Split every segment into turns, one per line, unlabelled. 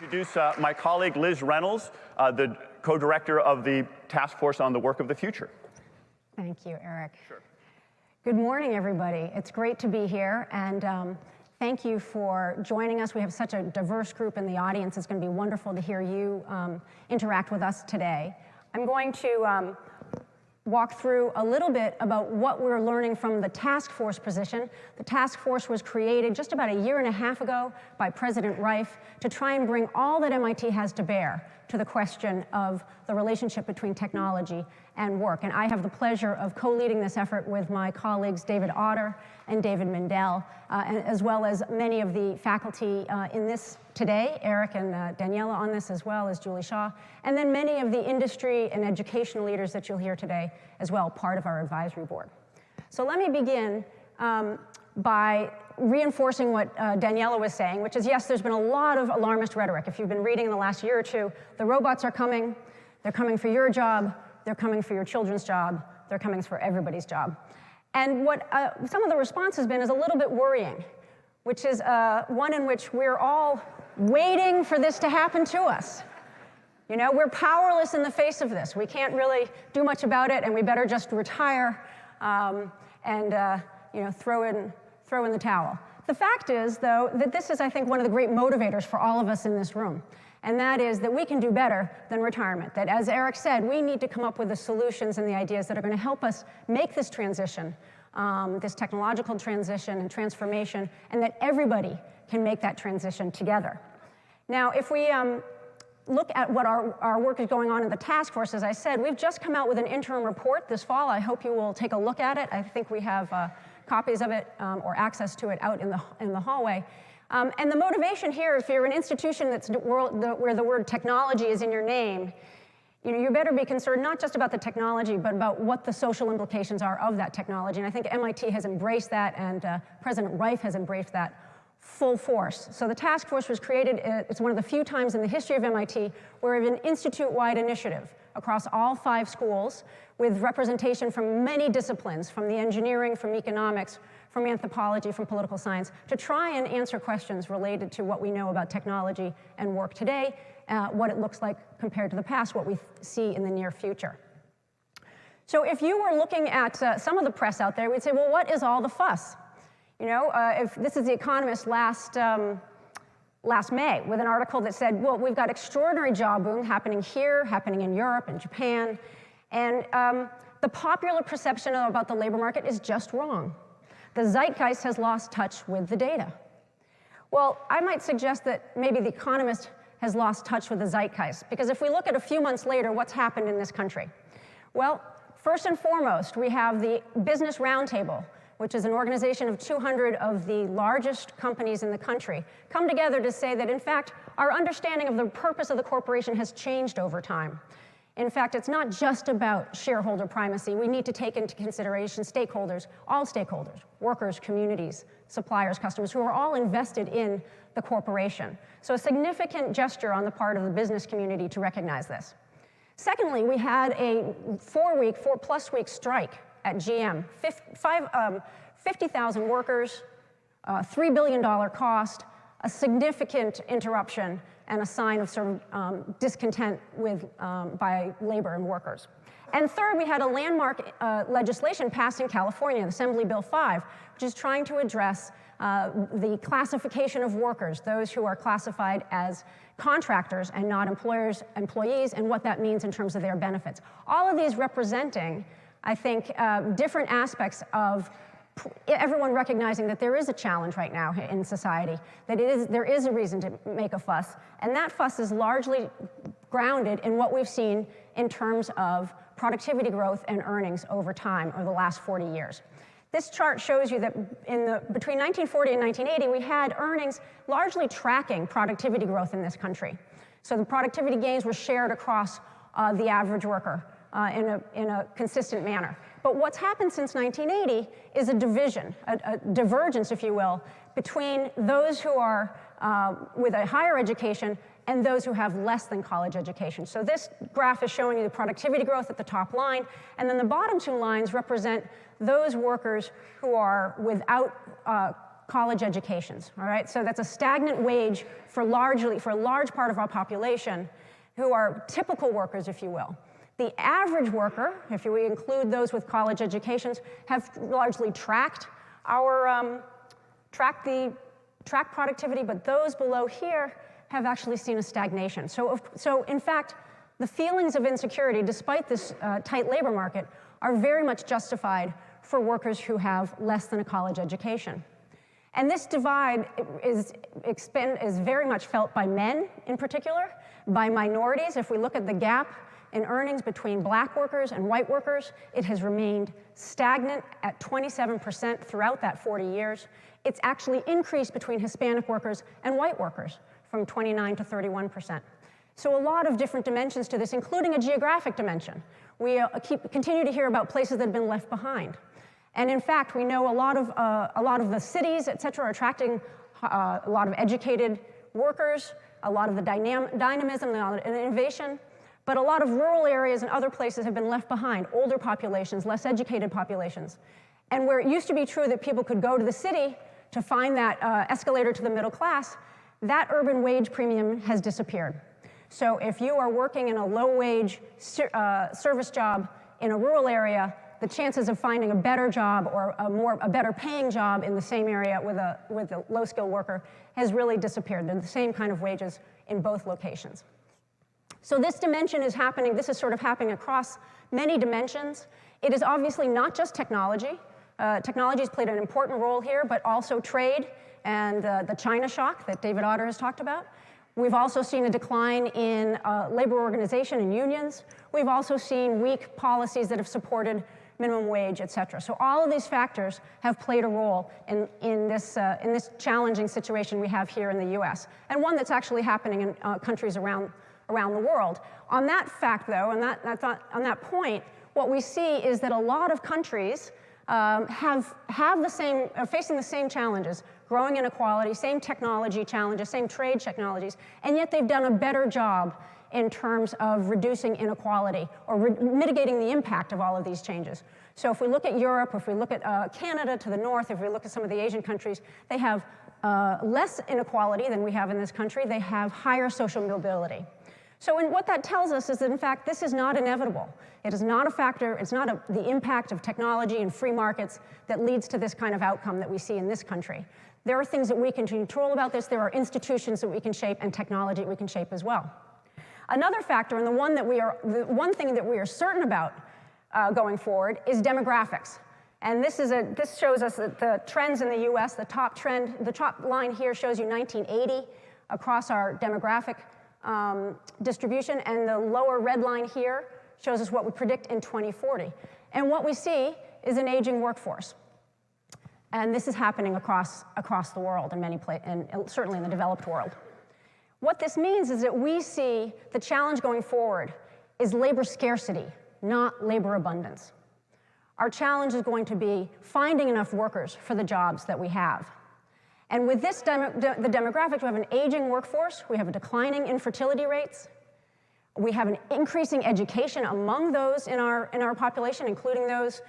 Introduce my colleague Liz Reynolds, the co-director of the Task Force on the Work of the Future.
Thank you, Eric.
Sure.
Good morning, everybody. It's great to be here, and thank you for joining us. We have such a diverse group in the audience. It's going to be wonderful to hear you interact with us today. I'm going to walk through a little bit about what we're learning from the task force position. The task force was created just about a year and a half ago by President Reif to try and bring all that MIT has to bear to the question of the relationship between technology and work. And I have the pleasure of co-leading this effort with my colleagues David Otter and David Mindell, as well as many of the faculty in this today, Eric and Daniela on this, as well as Julie Shaw, and then many of the industry and educational leaders that you'll hear today as well, part of our advisory board. So let me begin by reinforcing what Daniela was saying, which is, yes, there's been a lot of alarmist rhetoric. If you've been reading in the last year or two, the robots are coming, they're coming for your job, they're coming for your children's job, they're coming for everybody's job. And what some of the response has been is a little bit worrying, which is one in which we're all waiting for this to happen to us. You know, we're powerless in the face of this. We can't really do much about it, and we better just retire and you know, throw in the towel. The fact is, though, that this is, I think, one of the great motivators for all of us in this room, and that is that we can do better than retirement. That, as Eric said, we need to come up with the solutions and the ideas that are going to help us make this transition, this technological transition and transformation, and that everybody can make that transition together. Now, if we look at what our work is going on in the task force, as I said, we've just come out with an interim report this fall. I hope you will take a look at it. I think we have copies of it or access to it out in the hallway. And the motivation here, if you're an institution that's where the word technology is in your name, you know, you better be concerned not just about the technology, but about what the social implications are of that technology. And I think MIT has embraced that, and President Reif has embraced that full force. So the task force was created, it's one of the few times in the history of MIT where we have an institute-wide initiative across all 5 schools with representation from many disciplines, from the engineering, from economics, from anthropology, from political science, to try and answer questions related to what we know about technology and work today, what it looks like compared to the past, what we see in the near future. So if you were looking at some of the press out there, we'd say, well, what is all the fuss? You know, if this is The Economist last May with an article that said, well, we've got extraordinary job boom happening here, happening in Europe and Japan, and the popular perception about the labor market is just wrong. The zeitgeist has lost touch with the data. Well, I might suggest that maybe The Economist has lost touch with the zeitgeist, because if we look at a few months later, what's happened in this country? Well, first and foremost, we have the Business Roundtable, which is an organization of 200 of the largest companies in the country, come together to say that, in fact, our understanding of the purpose of the corporation has changed over time. In fact, it's not just about shareholder primacy. We need to take into consideration stakeholders, all stakeholders, workers, communities, suppliers, customers, who are all invested in the corporation. So a significant gesture on the part of the business community to recognize this. Secondly, we had a 4+ week strike at GM, 50,000 workers, $3 billion cost, a significant interruption, and a sign of sort of discontent by labor and workers. And third, we had a landmark legislation passed in California, Assembly Bill 5, which is trying to address the classification of workers, those who are classified as contractors and not employees, and what that means in terms of their benefits. All of these representing, I think, different aspects of everyone recognizing that there is a challenge right now in society, that there is a reason to make a fuss, and that fuss is largely grounded in what we've seen in terms of productivity growth and earnings over time, over the last 40 years. This chart shows you that between 1940 and 1980, we had earnings largely tracking productivity growth in this country. So the productivity gains were shared across the average worker in a consistent manner. But what's happened since 1980 is a division, a divergence, if you will, between those who are with a higher education and those who have less than college education. So this graph is showing you the productivity growth at the top line, and then the bottom 2 lines represent those workers who are without college educations, all right? So that's a stagnant wage for a large part of our population who are typical workers, if you will. The average worker, if we include those with college educations, have largely tracked productivity, but those below here have actually seen a stagnation. So in fact, the feelings of insecurity, despite this tight labor market, are very much justified for workers who have less than a college education. And this divide is very much felt by men in particular, by minorities. If we look at the gap in earnings between black workers and white workers, it has remained stagnant at 27% throughout that 40 years. It's actually increased between Hispanic workers and white workers from 29 to 31%. So a lot of different dimensions to this, including a geographic dimension. We continue to hear about places that have been left behind. And in fact, we know a lot of the cities, et cetera, are attracting a lot of educated workers, a lot of the dynamism and innovation, but a lot of rural areas and other places have been left behind, older populations, less educated populations. And where it used to be true that people could go to the city to find that escalator to the middle class, that urban wage premium has disappeared. So if you are working in a low-wage service job in a rural area, the chances of finding a better job or a better paying job in the same area with a low-skilled worker has really disappeared. They're the same kind of wages in both locations. So this dimension is happening, this is sort of happening across many dimensions. It is obviously not just technology. Technology has played an important role here, but also trade and the China shock that David Otter has talked about. We've also seen a decline in labor organization and unions. We've also seen weak policies that have supported minimum wage, et cetera. So all of these factors have played a role in this challenging situation we have here in the US, and one that's actually happening in countries around the world. On that fact, though, on that point, what we see is that a lot of countries are facing the same challenges, growing inequality, same technology challenges, same trade technologies, and yet they've done a better job in terms of reducing inequality or mitigating the impact of all of these changes. So if we look at Europe, if we look at Canada to the north, if we look at some of the Asian countries, they have less inequality than we have in this country. They have higher social mobility. So what that tells us is that, in fact, this is not inevitable. It is not a factor, it's not the impact of technology and free markets that leads to this kind of outcome that we see in this country. There are things that we can control about this. There are institutions that we can shape and technology that we can shape as well. Another factor, and the one thing that we are certain about going forward, is demographics. And this shows us that the trends in the US, the top line here shows you 1980 across our demographic distribution, and the lower red line here shows us what we predict in 2040. And what we see is an aging workforce. And this is happening across the world in many places, and certainly in the developed world. What this means is that we see the challenge going forward is labor scarcity, not labor abundance. Our challenge is going to be finding enough workers for the jobs that we have. And with this the demographics, we have an aging workforce, we have a declining infertility rates, we have an increasing education among those in our population, including those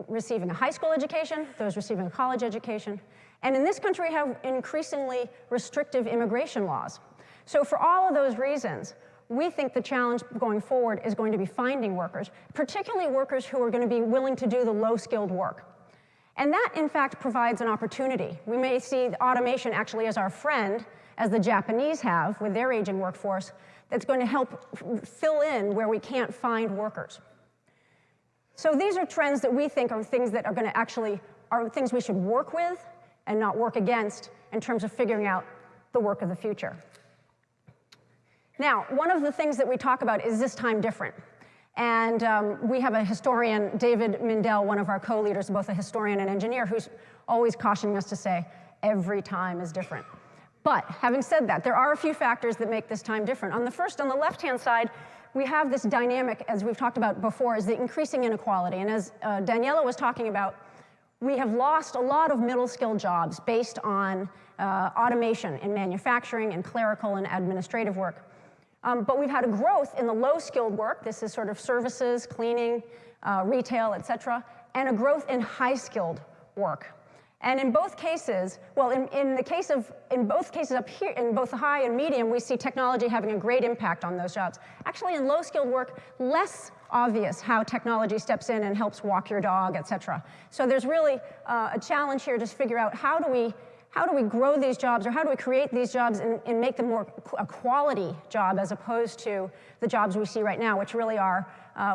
receiving a high school education, those receiving a college education. And in this country, we have increasingly restrictive immigration laws. So for all of those reasons, we think the challenge going forward is going to be finding workers, particularly workers who are going to be willing to do the low-skilled work. And that, in fact, provides an opportunity. We may see automation actually as our friend, as the Japanese have with their aging workforce, that's going to help fill in where we can't find workers. So these are trends that we think are things that are going to are things we should work with and not work against in terms of figuring out the work of the future. Now, one of the things that we talk about is this time different. And we have a historian, David Mindell, one of our co-leaders, both a historian and engineer, who's always cautioning us to say, every time is different. But having said that, there are a few factors that make this time different. On the left-hand side, we have this dynamic, as we've talked about before, is the increasing inequality. And as Daniela was talking about, we have lost a lot of middle-skilled jobs based on automation in manufacturing and clerical and administrative work. But we've had a growth in the low-skilled work. This is sort of services, cleaning, retail, et cetera, and a growth in high-skilled work. And in both cases, well, in both cases up here, in both the high and medium, we see technology having a great impact on those jobs. Actually, in low-skilled work, less obvious how technology steps in and helps walk your dog, et cetera. So there's really a challenge here to figure out how do we grow these jobs, or how do we create these jobs and make them more a quality job as opposed to the jobs we see right now, which really are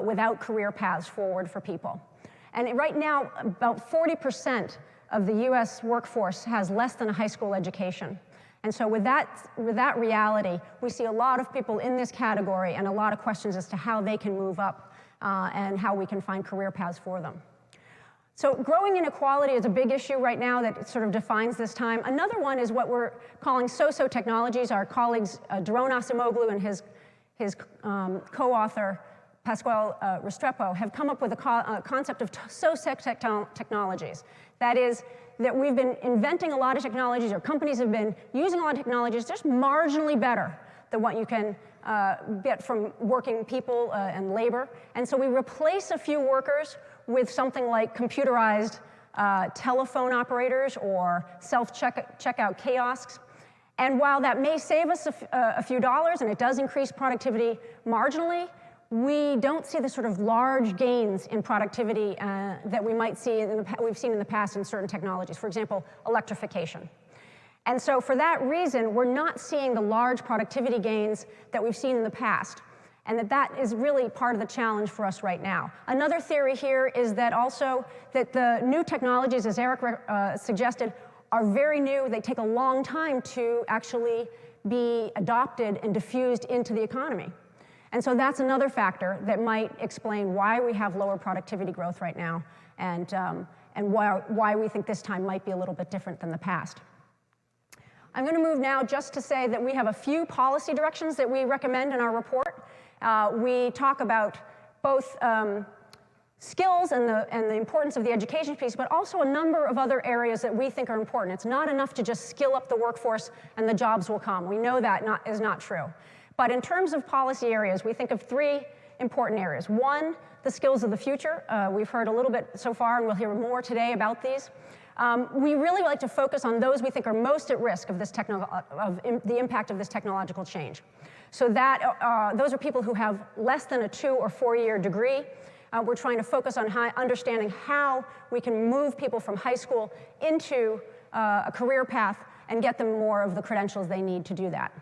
without career paths forward for people. And right now, about 40% of the US workforce has less than a high school education. And so with that reality, we see a lot of people in this category and a lot of questions as to how they can move up and how we can find career paths for them. So growing inequality is a big issue right now that sort of defines this time. Another one is what we're calling socio-technologies. Our colleagues, Doron Asimoglu and his co-author, Pasquale Restrepo, have come up with a concept of socio-technologies. That is, that we've been inventing a lot of technologies, or companies have been using a lot of technologies just marginally better than what you can get from working people and labor. And so we replace a few workers with something like computerized telephone operators or self-checkout kiosks. And while that may save us a few dollars, and it does increase productivity marginally, we don't see the sort of large gains in productivity that we might see we've seen in the past in certain technologies. For example, electrification. And so for that reason, we're not seeing the large productivity gains that we've seen in the past. And that is really part of the challenge for us right now. Another theory here is that also that the new technologies, as Eric suggested, are very new. They take a long time to actually be adopted and diffused into the economy. And so that's another factor that might explain why we have lower productivity growth right now, and why we think this time might be a little bit different than the past. I'm going to move now just to say that we have a few policy directions that we recommend in our report. We talk about both skills and the importance of the education piece, but also a number of other areas that we think are important. It's not enough to just skill up the workforce and the jobs will come. We know that is not true. But in terms of policy areas, we think of three important areas. One, the skills of the future. We've heard a little bit so far, and we'll hear more today about these. We really like to focus on those we think are most at risk of the impact of this technological change. So that those are people who have less than a 2 or 4 year degree. We're trying to focus on understanding how we can move people from high school into a career path and get them more of the credentials they need to do that.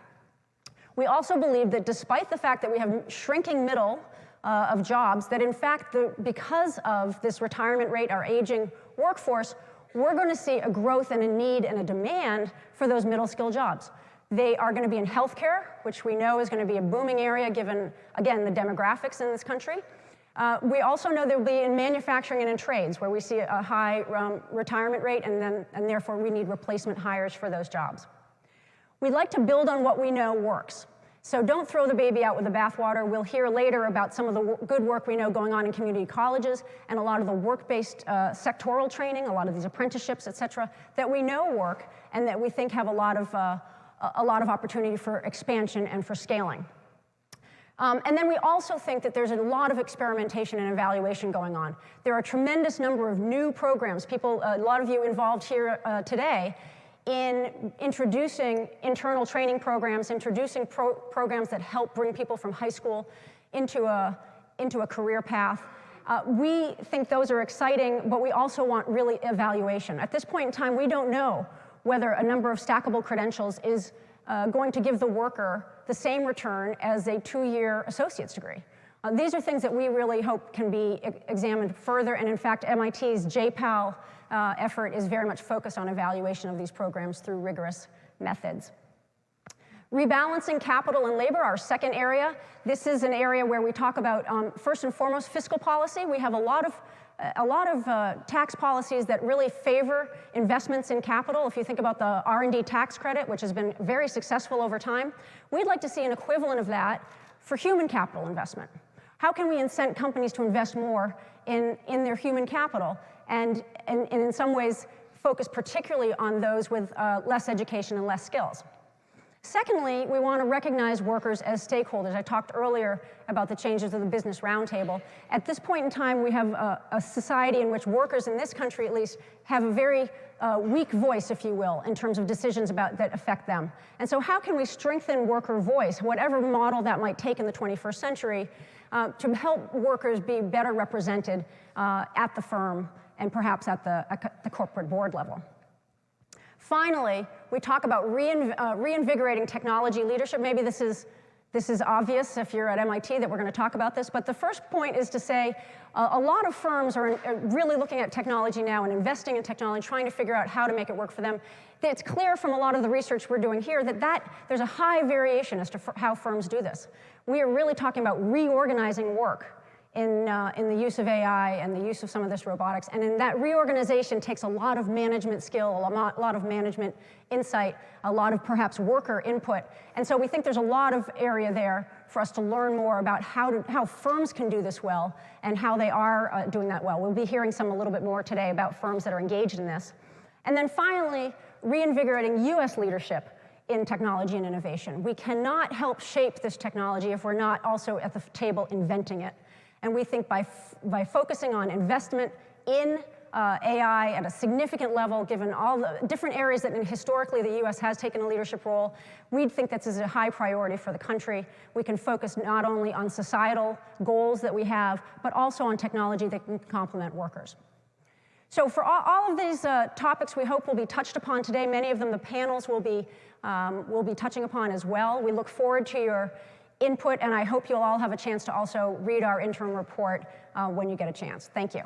We also believe that despite the fact that we have shrinking middle of jobs, that in fact, because of this retirement rate, our aging workforce, we're going to see a growth and a need and a demand for those middle skill jobs. They are going to be in healthcare, which we know is going to be a booming area given, again, the demographics in this country. We also know there will be in manufacturing and in trades, where we see a high retirement rate, and therefore we need replacement hires for those jobs. We'd like to build on what we know works. So don't throw the baby out with the bathwater. We'll hear later about some of the good work we know going on in community colleges and a lot of the work-based sectoral training, a lot of these apprenticeships, et cetera, that we know work and that we think have a lot of opportunity for expansion and for scaling. And then we also think that there's a lot of experimentation and evaluation going on. There are a tremendous number of new programs. A lot of you involved here today in introducing internal training programs, introducing programs that help bring people from high school into a career path. We think those are exciting, but we also want really evaluation. At this point in time, we don't know whether a number of stackable credentials is going to give the worker the same return as a 2-year associate's degree. These are things that we really hope can be examined further, and in fact, MIT's JPAL effort is very much focused on evaluation of these programs through rigorous methods. Rebalancing capital and labor, our second area. This is an area where we talk about, first and foremost, fiscal policy. We have a lot of tax policies that really favor investments in capital. If you think about the R&D tax credit, which has been very successful over time, we'd like to see an equivalent of that for human capital investment. How can we incent companies to invest more in their human capital and in some ways focus particularly on those with less education and less skills? Secondly, we want to recognize workers as stakeholders. I talked earlier about the changes of the Business Roundtable. At this point in time, we have a society in which workers in this country, at least, have a very weak voice, if you will, in terms of decisions that affect them. And so how can we strengthen worker voice, whatever model that might take in the 21st century, to help workers be better represented at the firm and perhaps at the corporate board level? Finally, we talk about reinvigorating technology leadership. Maybe this is obvious if you're at MIT that we're going to talk about this, but the first point is to say a lot of firms are really looking at technology now and investing in technology, trying to figure out how to make it work for them. It's clear from a lot of the research we're doing here that there's a high variation as to how firms do this. We are really talking about reorganizing work in the use of AI and the use of some of this robotics. And in that reorganization takes a lot of management skill, a lot of management insight, a lot of perhaps worker input. And so we think there's a lot of area there for us to learn more about how firms can do this well and how they are doing that well. We'll be hearing a little bit more today about firms that are engaged in this. And then finally, reinvigorating US leadership in technology and innovation. We cannot help shape this technology if we're not also at the table inventing it. And we think by focusing on investment in AI at a significant level, given all the different areas that historically the US has taken a leadership role, we think this is a high priority for the country. We can focus not only on societal goals that we have, but also on technology that can complement workers. So for all of these topics we hope will be touched upon today, many of them the panels will be touching upon as well. We look forward to your input, and I hope you'll all have a chance to also read our interim report when you get a chance. Thank you.